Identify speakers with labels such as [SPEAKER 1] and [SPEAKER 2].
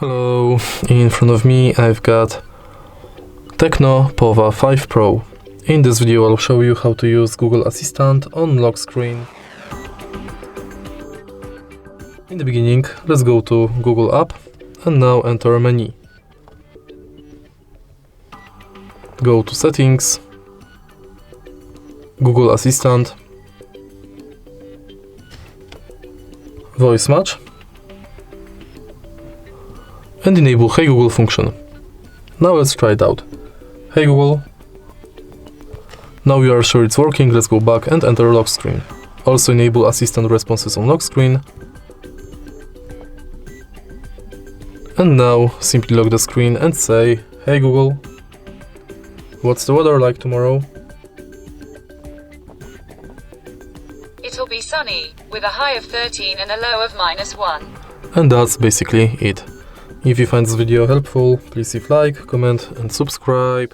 [SPEAKER 1] Hello, in front of me I've got Tecno Pova 5 Pro. In this video I'll show you how to use Google Assistant on lock screen. In the beginning, let's go to Google app and now enter menu. Go to settings, Google Assistant, voice match, and enable Hey Google function. Now let's try it out. Hey Google. Now we are sure it's working, let's go back and enter lock screen. Also enable assistant responses on lock screen. And now simply lock the screen and say, Hey Google, what's the weather like tomorrow?
[SPEAKER 2] It'll be sunny, with a high of 13 and a low of -1.
[SPEAKER 1] And that's basically it. If you find this video helpful, please leave like, comment and subscribe.